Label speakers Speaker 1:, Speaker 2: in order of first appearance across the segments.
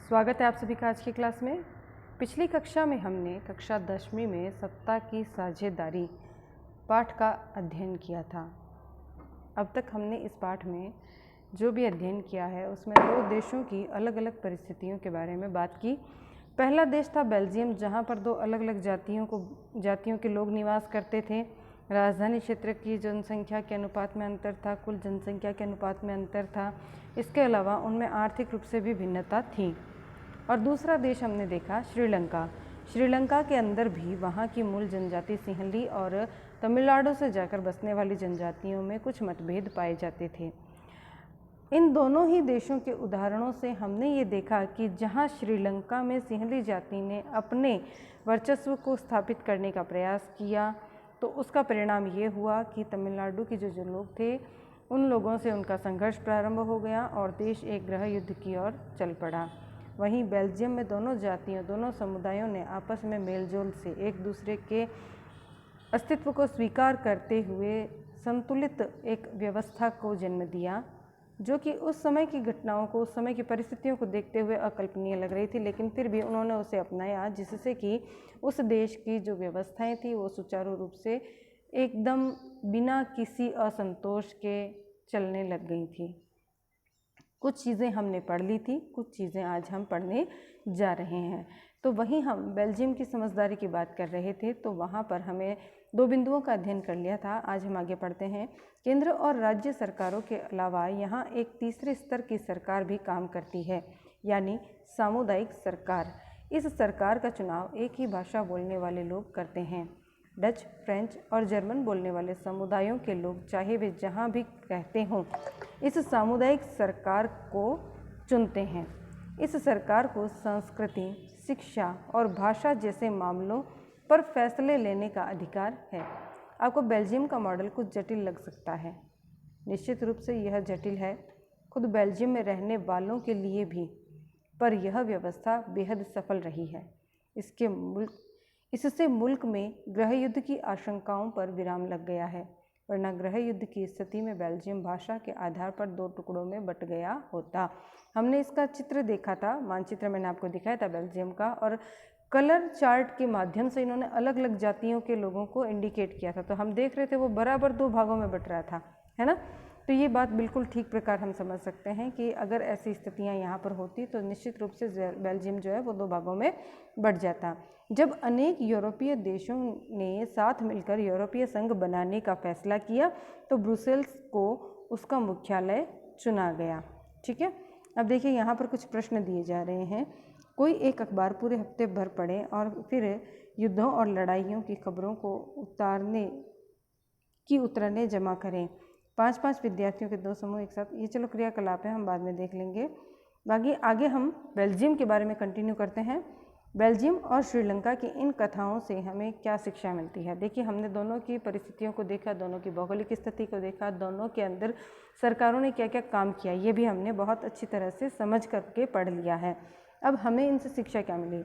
Speaker 1: स्वागत है आप सभी का आज की क्लास में। पिछली कक्षा में हमने कक्षा 10वीं में सत्ता की साझेदारी पाठ का अध्ययन किया था। अब तक हमने इस पाठ में जो भी अध्ययन किया है उसमें दो देशों की अलग अलग परिस्थितियों के बारे में बात की। पहला देश था बेल्जियम, जहाँ पर दो अलग अलग जातियों के लोग निवास करते थे। राजधानी क्षेत्र की जनसंख्या के अनुपात में अंतर था, कुल जनसंख्या के अनुपात में अंतर था। इसके अलावा उनमें आर्थिक रूप से भी भिन्नता थी। और दूसरा देश हमने देखा श्रीलंका। श्रीलंका के अंदर भी वहाँ की मूल जनजाति सिंहली और तमिलनाडु से जाकर बसने वाली जनजातियों में कुछ मतभेद पाए जाते थे। इन दोनों ही देशों के उदाहरणों से हमने ये देखा कि जहाँ श्रीलंका में सिंहली जाति ने अपने वर्चस्व को स्थापित करने का प्रयास किया तो उसका परिणाम ये हुआ कि तमिलनाडु के जो लोग थे उन लोगों से उनका संघर्ष प्रारंभ हो गया और देश एक गृह युद्ध की ओर चल पड़ा। वहीं बेल्जियम में दोनों समुदायों ने आपस में मेलजोल से एक दूसरे के अस्तित्व को स्वीकार करते हुए संतुलित एक व्यवस्था को जन्म दिया, जो कि उस समय की घटनाओं को, उस समय की परिस्थितियों को देखते हुए अकल्पनीय लग रही थी, लेकिन फिर भी उन्होंने उसे अपनाया, जिससे कि उस देश की जो व्यवस्थाएं थी वो सुचारू रूप से एकदम बिना किसी असंतोष के चलने लग गई थी। कुछ चीज़ें हमने पढ़ ली थी, कुछ चीज़ें आज हम पढ़ने जा रहे हैं। तो वहीं हम बेल्जियम की समझदारी की बात कर रहे थे, तो वहाँ पर हमें दो बिंदुओं का अध्ययन कर लिया था। आज हम आगे पढ़ते हैं। केंद्र और राज्य सरकारों के अलावा यहाँ एक तीसरे स्तर की सरकार भी काम करती है, यानी सामुदायिक सरकार। इस सरकार का चुनाव एक ही भाषा बोलने वाले लोग करते हैं। डच, फ्रेंच और जर्मन बोलने वाले समुदायों के लोग, चाहे वे जहाँ भी रहते हों, इस सामुदायिक सरकार को चुनते हैं। इस सरकार को संस्कृति, शिक्षा और भाषा जैसे मामलों पर फैसले लेने का अधिकार है। आपको बेल्जियम का मॉडल कुछ जटिल लग सकता है। निश्चित रूप से यह जटिल है, खुद बेल्जियम में रहने वालों के लिए भी, पर यह व्यवस्था बेहद सफल रही है। इससे मुल्क में गृह युद्ध की आशंकाओं पर विराम लग गया है, वरना गृह युद्ध की स्थिति में बेल्जियम भाषा के आधार पर दो टुकड़ों में बट गया होता। हमने इसका चित्र देखा था, मानचित्र मैंने आपको दिखाया था बेल्जियम का, और कलर चार्ट के माध्यम से इन्होंने अलग अलग जातियों के लोगों को इंडिकेट किया था। तो हम देख रहे थे वो बराबर दो भागों में बट रहा था, है ना। तो ये बात बिल्कुल ठीक प्रकार हम समझ सकते हैं कि अगर ऐसी स्थितियां यहाँ पर होती तो निश्चित रूप से बेल्जियम जो है वो दो भागों में बट जाता। जब अनेक यूरोपीय देशों ने साथ मिलकर यूरोपीय संघ बनाने का फैसला किया तो ब्रुसेल्स को उसका मुख्यालय चुना गया। ठीक है, अब देखिए यहाँ पर कुछ प्रश्न दिए जा रहे हैं। कोई एक अखबार पूरे हफ्ते भर पढ़ें और फिर युद्धों और लड़ाइयों की खबरों को उतरने जमा करें। 5-5 विद्यार्थियों के दो समूह एक साथ, ये चलो क्रियाकलाप है, हम बाद में देख लेंगे। बाकी आगे हम बेल्जियम के बारे में कंटिन्यू करते हैं। बेल्जियम और श्रीलंका की इन कथाओं से हमें क्या शिक्षा मिलती है। देखिए, हमने दोनों की परिस्थितियों को देखा, दोनों की भौगोलिक स्थिति को देखा, दोनों के अंदर सरकारों ने क्या क्या काम किया, ये भी हमने बहुत अच्छी तरह से समझ करके पढ़ लिया है। अब हमें इनसे शिक्षा क्या मिली।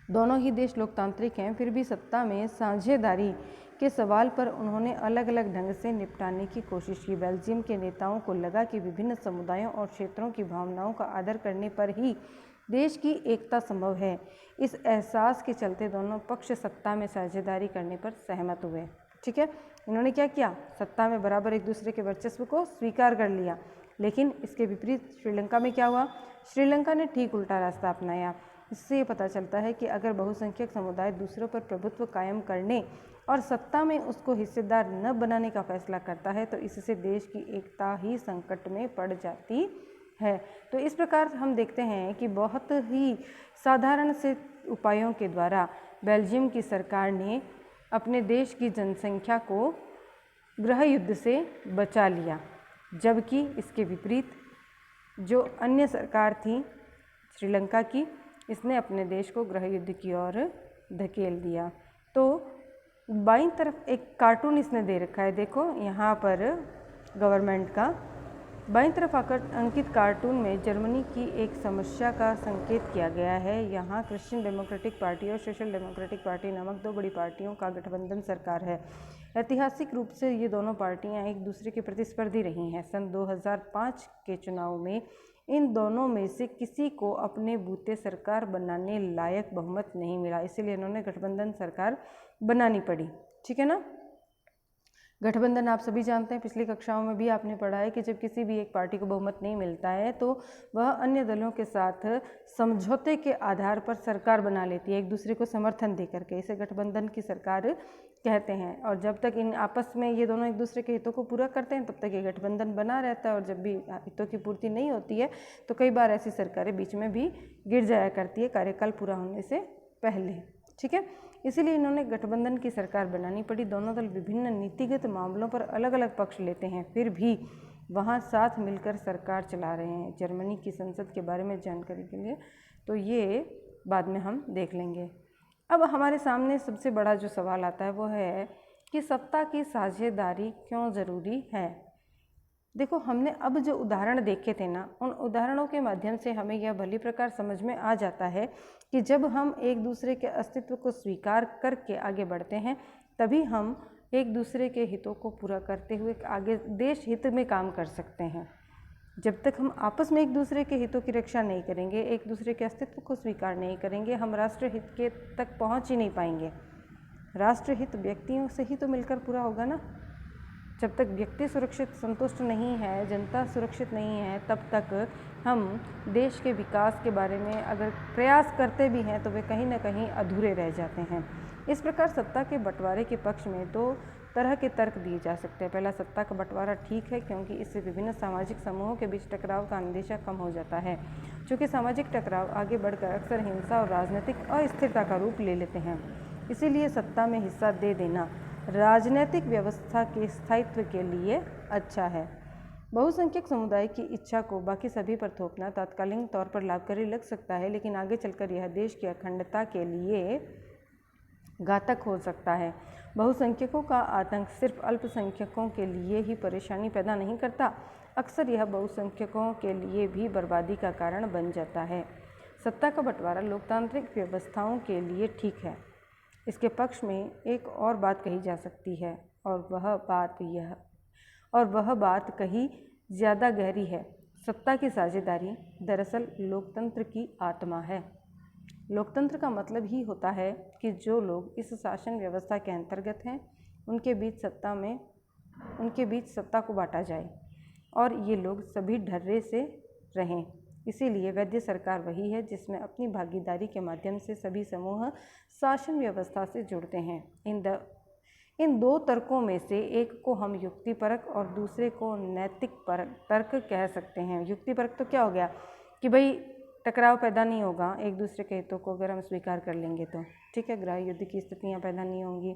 Speaker 1: दोनों ही देश लोकतांत्रिक हैं, फिर भी सत्ता में साझेदारी के सवाल पर उन्होंने अलग अलग ढंग से निपटाने की कोशिश की। बेल्जियम के नेताओं को लगा कि विभिन्न समुदायों और क्षेत्रों की भावनाओं का आदर करने पर ही देश की एकता संभव है। इस एहसास के चलते दोनों पक्ष सत्ता में साझेदारी करने पर सहमत हुए। ठीक है, इन्होंने क्या किया, सत्ता में बराबर एक दूसरे के वर्चस्व को स्वीकार कर लिया। लेकिन इसके विपरीत श्रीलंका में क्या हुआ, श्रीलंका ने ठीक उल्टा रास्ता अपनाया। इससे ये पता चलता है कि अगर बहुसंख्यक समुदाय दूसरों पर प्रभुत्व कायम करने और सत्ता में उसको हिस्सेदार न बनाने का फैसला करता है तो इससे देश की एकता ही संकट में पड़ जाती है। तो इस प्रकार हम देखते हैं कि बहुत ही साधारण से उपायों के द्वारा बेल्जियम की सरकार ने अपने देश की जनसंख्या को गृह युद्ध से बचा लिया, जबकि इसके विपरीत जो अन्य सरकार थी श्रीलंका की, इसने अपने देश को गृह युद्ध की ओर धकेल दिया। तो बाईं तरफ एक कार्टून इसने दे रखा है, देखो यहाँ पर गवर्नमेंट का बाईं तरफ अंकित कार्टून में जर्मनी की एक समस्या का संकेत किया गया है। यहाँ क्रिश्चियन डेमोक्रेटिक पार्टी और सोशल डेमोक्रेटिक पार्टी नामक दो बड़ी पार्टियों का गठबंधन सरकार है। ऐतिहासिक रूप से ये दोनों पार्टियां एक दूसरे के प्रतिस्पर्धी रही हैं। सन 2005 के चुनाव में इन दोनों में से किसी को अपने बूते सरकार बनाने लायक बहुमत नहीं मिला, इसीलिए इन्होंने गठबंधन सरकार बनानी पड़ी। ठीक है ना। गठबंधन आप सभी जानते हैं, पिछली कक्षाओं में भी आपने पढ़ा है कि जब किसी भी एक पार्टी को बहुमत नहीं मिलता है तो वह अन्य दलों के साथ समझौते के आधार पर सरकार बना लेती है, एक दूसरे को समर्थन दे करके। इसे गठबंधन की सरकार कहते हैं। और जब तक इन आपस में ये दोनों एक दूसरे के हितों को पूरा करते हैं तब तक ये गठबंधन बना रहता है, और जब भी हितों की पूर्ति नहीं होती है तो कई बार ऐसी सरकारें बीच में भी गिर जाया करती है कार्यकाल पूरा होने से पहले। ठीक है, इसीलिए इन्होंने गठबंधन की सरकार बनानी पड़ी। दोनों दल विभिन्न नीतिगत मामलों पर अलग अलग पक्ष लेते हैं, फिर भी वहाँ साथ मिलकर सरकार चला रहे हैं। जर्मनी की संसद के बारे में जानकारी के लिए तो ये बाद में हम देख लेंगे। अब हमारे सामने सबसे बड़ा जो सवाल आता है वो है कि सत्ता की साझेदारी क्यों ज़रूरी है। देखो, हमने अब जो उदाहरण देखे थे ना, उन उदाहरणों के माध्यम से हमें यह भली प्रकार समझ में आ जाता है कि जब हम एक दूसरे के अस्तित्व को स्वीकार करके आगे बढ़ते हैं तभी हम एक दूसरे के हितों को पूरा करते हुए आगे देश हित में काम कर सकते हैं। जब तक हम आपस में एक दूसरे के हितों की रक्षा नहीं करेंगे, एक दूसरे के अस्तित्व को स्वीकार नहीं करेंगे, हम राष्ट्रहित के तक पहुंच ही नहीं पाएंगे। राष्ट्रहित व्यक्तियों से ही तो मिलकर पूरा होगा ना। जब तक व्यक्ति सुरक्षित संतुष्ट नहीं है, जनता सुरक्षित नहीं है, तब तक हम देश के विकास के बारे में अगर प्रयास करते भी हैं तो वे कहीं ना कहीं अधूरे रह जाते हैं। इस प्रकार सत्ता के बंटवारे के पक्ष में दो तरह के तर्क दिए जा सकते हैं। पहला, सत्ता का बंटवारा ठीक है क्योंकि इससे विभिन्न सामाजिक समूहों के बीच टकराव का अंदेशा कम हो जाता है। चूँकि सामाजिक टकराव आगे बढ़कर अक्सर हिंसा और राजनीतिक अस्थिरता का रूप ले लेते हैं, इसीलिए सत्ता में हिस्सा दे देना राजनीतिक व्यवस्था के स्थायित्व के लिए अच्छा है। बहुसंख्यक समुदाय की इच्छा को बाकी सभी पर थोपना तात्कालिक तौर पर लाभकारी लग सकता है, लेकिन आगे चलकर यह देश की अखंडता के लिए घातक हो सकता है। बहुसंख्यकों का आतंक सिर्फ अल्पसंख्यकों के लिए ही परेशानी पैदा नहीं करता, अक्सर यह बहुसंख्यकों के लिए भी बर्बादी का कारण बन जाता है। सत्ता का बंटवारा लोकतांत्रिक व्यवस्थाओं के लिए ठीक है। इसके पक्ष में एक और बात कही जा सकती है, और वह बात कहीं ज़्यादा गहरी है। सत्ता की साझेदारी दरअसल लोकतंत्र की आत्मा है। लोकतंत्र का मतलब ही होता है कि जो लोग इस शासन व्यवस्था के अंतर्गत हैं उनके बीच सत्ता को बांटा जाए और ये लोग सभी ढर्रे से रहें। इसीलिए वैध सरकार वही है जिसमें अपनी भागीदारी के माध्यम से सभी समूह शासन व्यवस्था से जुड़ते हैं। इन दो तर्कों में से एक को हम युक्तिपरक और दूसरे को नैतिक तर्क कह सकते हैं। युक्तिपरक तो क्या हो गया कि भाई टकराव पैदा नहीं होगा, एक दूसरे के हितों को अगर हम स्वीकार कर लेंगे तो ठीक है, गृह युद्ध की स्थितियाँ पैदा नहीं होंगी।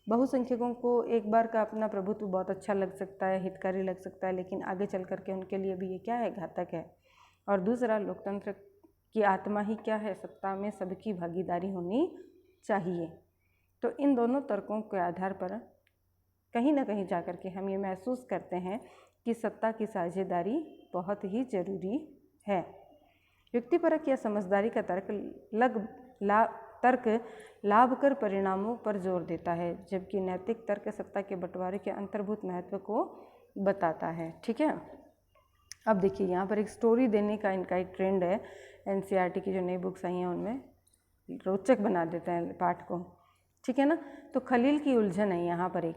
Speaker 1: बहुसंख्यकों को एक बार का अपना प्रभुत्व बहुत अच्छा लग सकता है, हितकारी लग सकता है, लेकिन आगे चल करके उनके लिए भी ये क्या है, घातक है। और दूसरा, लोकतंत्र की आत्मा ही क्या है, सत्ता में सबकी भागीदारी होनी चाहिए। तो इन दोनों तर्कों के आधार पर कहीं ना कहीं जाकर के हम ये महसूस करते हैं कि सत्ता की साझेदारी बहुत ही ज़रूरी है। युक्तिपरक या समझदारी का तर्क लाभकर परिणामों पर जोर देता है, जबकि नैतिक तर्क सत्ता के बंटवारे के अंतर्भूत महत्व को बताता है। ठीक है, अब देखिए यहाँ पर एक स्टोरी देने का इनका एक ट्रेंड है। एनसीईआरटी की जो नई बुक्स आई हैं उनमें रोचक बना देते हैं पाठ को, ठीक है ना। तो खलील की उलझन है यहाँ पर एक,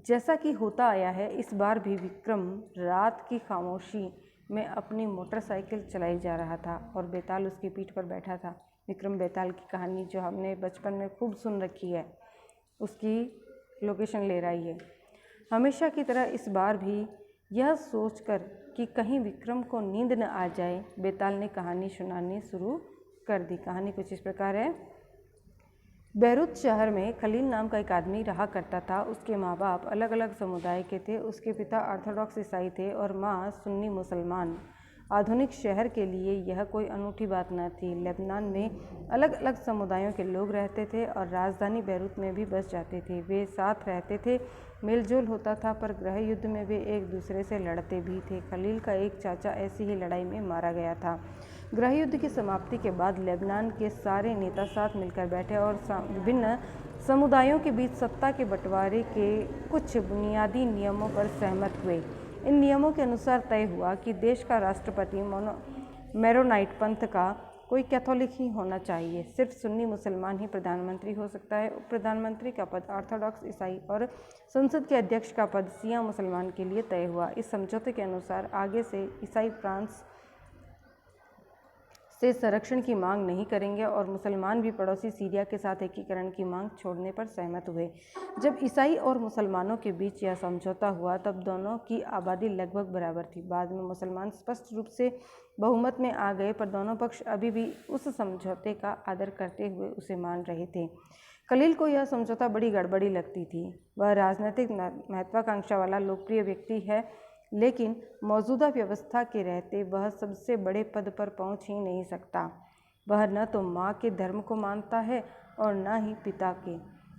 Speaker 1: जैसा कि होता आया है इस बार भी विक्रम रात की खामोशी में अपनी मोटरसाइकिल चलाई जा रहा था और बेताल उसकी पीठ पर बैठा था। विक्रम बेताल की कहानी जो हमने बचपन में खूब सुन रखी है उसकी लोकेशन ले रही है। हमेशा की तरह इस बार भी यह सोचकर कि कहीं विक्रम को नींद न आ जाए, बेताल ने कहानी सुनानी शुरू कर दी। कहानी कुछ इस प्रकार है। बैरूत शहर में खलील नाम का एक आदमी रहा करता था। उसके माँ बाप अलग अलग समुदाय के थे। उसके पिता ऑर्थोडॉक्स ईसाई थे और माँ सुन्नी मुसलमान। आधुनिक शहर के लिए यह कोई अनूठी बात न थी। लेबनान में अलग अलग समुदायों के लोग रहते थे और राजधानी बैरूत में भी बस जाते थे। वे साथ रहते थे, मेलजोल होता था, पर गृह युद्ध में वे एक दूसरे से लड़ते भी थे। खलील का एक चाचा ऐसी ही लड़ाई में मारा गया था। गृह युद्ध की समाप्ति के बाद लेबनान के सारे नेता साथ मिलकर बैठे और विभिन्न समुदायों के बीच सत्ता के बंटवारे के कुछ बुनियादी नियमों पर सहमत हुए। इन नियमों के अनुसार तय हुआ कि देश का राष्ट्रपति मैरोनाइट पंथ का कोई कैथोलिक ही होना चाहिए। सिर्फ सुन्नी मुसलमान ही प्रधानमंत्री हो सकता है। उप प्रधानमंत्री का पद ऑर्थोडॉक्स ईसाई और संसद के अध्यक्ष का पद शिया मुसलमान के लिए तय हुआ। इस समझौते के अनुसार आगे से ईसाई फ्रांस से संरक्षण की मांग नहीं करेंगे और मुसलमान भी पड़ोसी सीरिया के साथ एकीकरण की मांग छोड़ने पर सहमत हुए। जब ईसाई और मुसलमानों के बीच यह समझौता हुआ तब दोनों की आबादी लगभग बराबर थी। बाद में मुसलमान स्पष्ट रूप से बहुमत में आ गए, पर दोनों पक्ष अभी भी उस समझौते का आदर करते हुए उसे मान रहे थे। खलील को यह समझौता बड़ी गड़बड़ी लगती थी। वह राजनीतिक महत्वाकांक्षा वाला लोकप्रिय व्यक्ति है, लेकिन मौजूदा व्यवस्था के रहते वह सबसे बड़े पद पर पहुंच ही नहीं सकता। वह न तो माँ के धर्म को मानता है और न ही पिता के।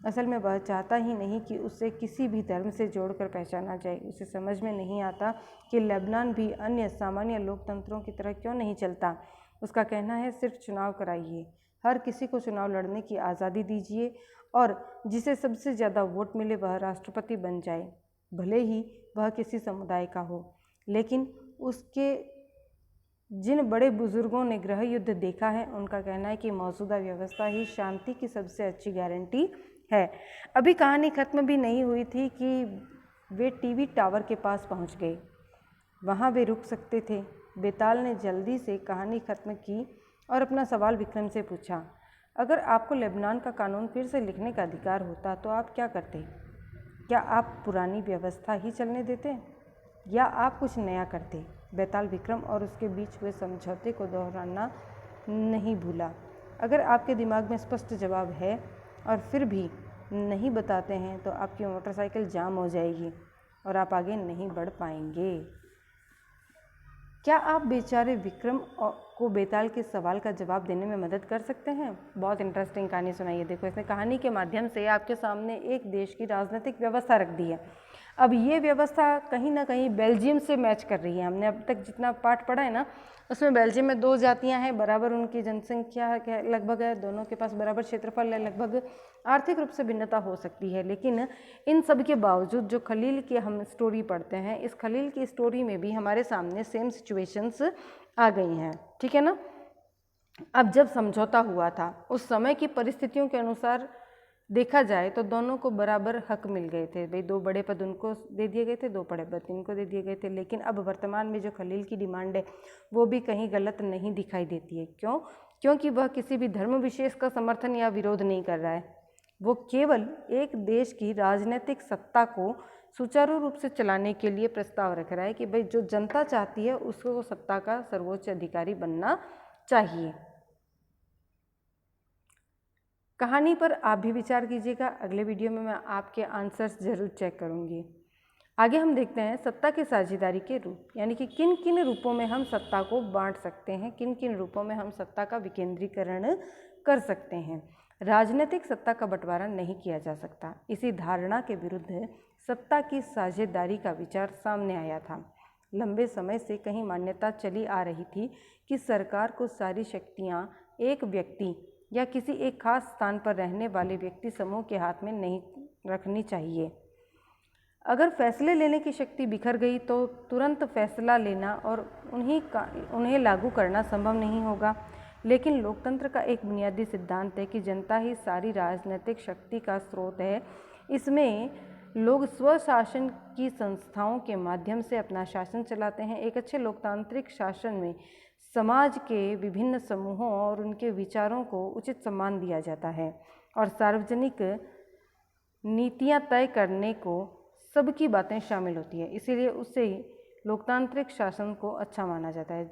Speaker 1: असल में वह चाहता ही नहीं कि उसे किसी भी धर्म से जोड़कर पहचाना जाए। उसे समझ में नहीं आता कि लेबनान भी अन्य सामान्य लोकतंत्रों की तरह क्यों नहीं चलता। उसका कहना है, सिर्फ चुनाव कराइए, हर किसी को चुनाव लड़ने की आज़ादी दीजिए और जिसे सबसे ज़्यादा वोट मिले वह राष्ट्रपति बन जाए, भले ही वह किसी समुदाय का हो। लेकिन उसके जिन बड़े बुजुर्गों ने गृह युद्ध देखा है, उनका कहना है कि मौजूदा व्यवस्था ही शांति की सबसे अच्छी गारंटी है। अभी कहानी ख़त्म भी नहीं हुई थी कि वे टीवी टावर के पास पहुंच गए। वहां वे रुक सकते थे। बेताल ने जल्दी से कहानी ख़त्म की और अपना सवाल विक्रम से पूछा, अगर आपको लेबनान का कानून फिर से लिखने का अधिकार होता तो आप क्या करते? क्या आप पुरानी व्यवस्था ही चलने देते या आप कुछ नया करते? बेताल विक्रम और उसके बीच हुए समझौते को दोहराना नहीं भूला। अगर आपके दिमाग में स्पष्ट जवाब है और फिर भी नहीं बताते हैं तो आपकी मोटरसाइकिल जाम हो जाएगी और आप आगे नहीं बढ़ पाएंगे। क्या आप बेचारे विक्रम को बेताल के सवाल का जवाब देने में मदद कर सकते हैं? बहुत इंटरेस्टिंग कहानी सुनाई है। देखो, इसने कहानी के माध्यम से आपके सामने एक देश की राजनीतिक व्यवस्था रख दी है। अब ये व्यवस्था कहीं ना कहीं बेल्जियम से मैच कर रही है। हमने अब तक जितना पाठ पढ़ा है ना, उसमें बेल्जियम में 2 जातियां हैं, बराबर उनकी जनसंख्या लगभग है, दोनों के पास बराबर क्षेत्रफल है, लगभग आर्थिक रूप से भिन्नता हो सकती है। लेकिन इन सब के बावजूद जो खलील की हम स्टोरी पढ़ते हैं, इस खलील की स्टोरी में भी हमारे सामने सेम सिचुएशंस आ गई हैं। ठीक है ना। अब जब समझौता हुआ था उस समय की परिस्थितियों के अनुसार देखा जाए तो दोनों को बराबर हक मिल गए थे। भाई 2 बड़े पद उनको दे दिए गए थे, 2 बड़े पद इनको दे दिए गए थे। लेकिन अब वर्तमान में जो खलील की डिमांड है वो भी कहीं गलत नहीं दिखाई देती है। क्यों? क्योंकि वह किसी भी धर्म विशेष का समर्थन या विरोध नहीं कर रहा है। वो केवल एक देश की राजनीतिक सत्ता को सुचारू रूप से चलाने के लिए प्रस्ताव रख रहा है कि भाई जो जनता चाहती है उसको सत्ता का सर्वोच्च अधिकारी बनना चाहिए। कहानी पर आप भी विचार कीजिएगा। अगले वीडियो में मैं आपके आंसर्स जरूर चेक करूंगी। आगे हम देखते हैं सत्ता की साझेदारी के रूप, यानी कि किन किन रूपों में हम सत्ता को बांट सकते हैं, किन किन रूपों में हम सत्ता का विकेंद्रीकरण कर सकते हैं। राजनीतिक सत्ता का बंटवारा नहीं किया जा सकता। इसी धारणा के विरुद्ध सत्ता की साझेदारी का विचार सामने आया था। लंबे समय से कहीं मान्यता चली आ रही थी कि सरकार को सारी शक्तियां एक व्यक्ति या किसी एक खास स्थान पर रहने वाले व्यक्ति समूह के हाथ में नहीं रखनी चाहिए। अगर फैसले लेने की शक्ति बिखर गई तो तुरंत फैसला लेना और उन्हें लागू करना संभव नहीं होगा। लेकिन लोकतंत्र का एक बुनियादी सिद्धांत है कि जनता ही सारी राजनीतिक शक्ति का स्रोत है। इसमें लोग स्वशासन की संस्थाओं के माध्यम से अपना शासन चलाते हैं। एक अच्छे लोकतांत्रिक शासन में समाज के विभिन्न समूहों और उनके विचारों को उचित सम्मान दिया जाता है और सार्वजनिक नीतियां तय करने को सबकी बातें शामिल होती है। इसीलिए उससे लोकतांत्रिक शासन को अच्छा माना जाता है,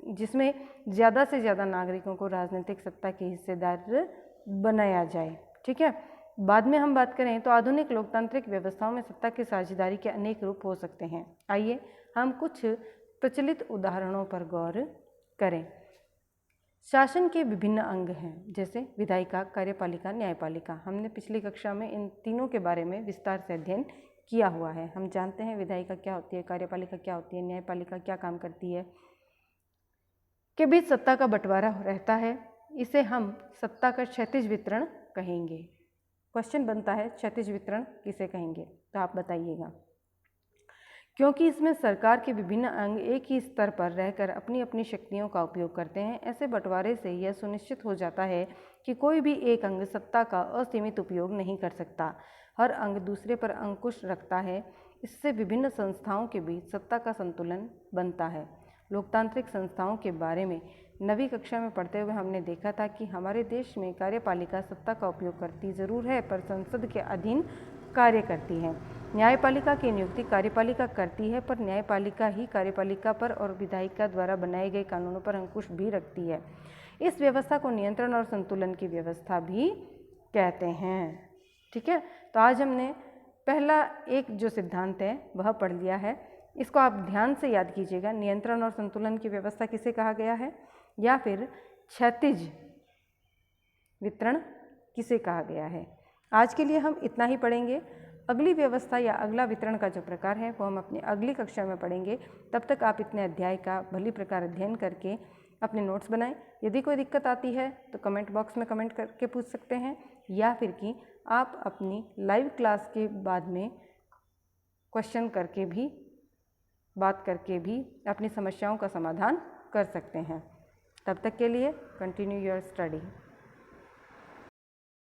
Speaker 1: जिसमें ज़्यादा से ज़्यादा नागरिकों को राजनीतिक सत्ता के हिस्सेदार बनाया जाए। ठीक है। बाद में हम बात करें तो आधुनिक लोकतांत्रिक व्यवस्थाओं में सत्ता की साझेदारी के अनेक रूप हो सकते हैं। आइए हम कुछ प्रचलित उदाहरणों पर गौर करें। शासन के विभिन्न अंग हैं, जैसे विधायिका, कार्यपालिका, न्यायपालिका। हमने पिछली कक्षा में इन तीनों के बारे में विस्तार से अध्ययन किया हुआ है। हम जानते हैं विधायिका क्या होती है, कार्यपालिका क्या होती है, न्यायपालिका क्या काम करती है, के बीच सत्ता का बंटवारा रहता है। इसे हम सत्ता का क्षैतिज वितरण कहेंगे। क्वेश्चन बनता है क्षैतिज वितरण किसे कहेंगे, तो आप बताइएगा। क्योंकि इसमें सरकार के विभिन्न अंग एक ही स्तर पर रहकर अपनी अपनी शक्तियों का उपयोग करते हैं, ऐसे बंटवारे से यह सुनिश्चित हो जाता है कि कोई भी एक अंग सत्ता का असीमित उपयोग नहीं कर सकता। हर अंग दूसरे पर अंकुश रखता है। इससे विभिन्न संस्थाओं के बीच सत्ता का संतुलन बनता है। लोकतांत्रिक संस्थाओं के बारे में 9वीं कक्षा में पढ़ते हुए हमने देखा था कि हमारे देश में कार्यपालिका सत्ता का उपयोग करती जरूर है, पर संसद के अधीन कार्य करती है। न्यायपालिका की नियुक्ति कार्यपालिका करती है, पर न्यायपालिका ही कार्यपालिका पर और विधायिका द्वारा बनाए गए कानूनों पर अंकुश भी रखती है। इस व्यवस्था को नियंत्रण और संतुलन की व्यवस्था भी कहते हैं। ठीक है, तो आज हमने पहला एक जो सिद्धांत है वह पढ़ लिया है। इसको आप ध्यान से याद कीजिएगा। नियंत्रण और संतुलन की व्यवस्था किसे कहा गया है, या फिर क्षैतिज वितरण किसे कहा गया है। आज के लिए हम इतना ही पढ़ेंगे। अगली व्यवस्था या अगला वितरण का जो प्रकार है वो हम अपनी अगली कक्षा में पढ़ेंगे। तब तक आप इतने अध्याय का भली प्रकार अध्ययन करके अपने नोट्स बनाएं। यदि कोई दिक्कत आती है तो कमेंट बॉक्स में कमेंट करके पूछ सकते हैं, या फिर कि आप अपनी लाइव क्लास के बाद में क्वेश्चन करके भी, बात करके भी अपनी समस्याओं का समाधान कर सकते हैं। तब तक के लिए कंटिन्यू योर स्टडी।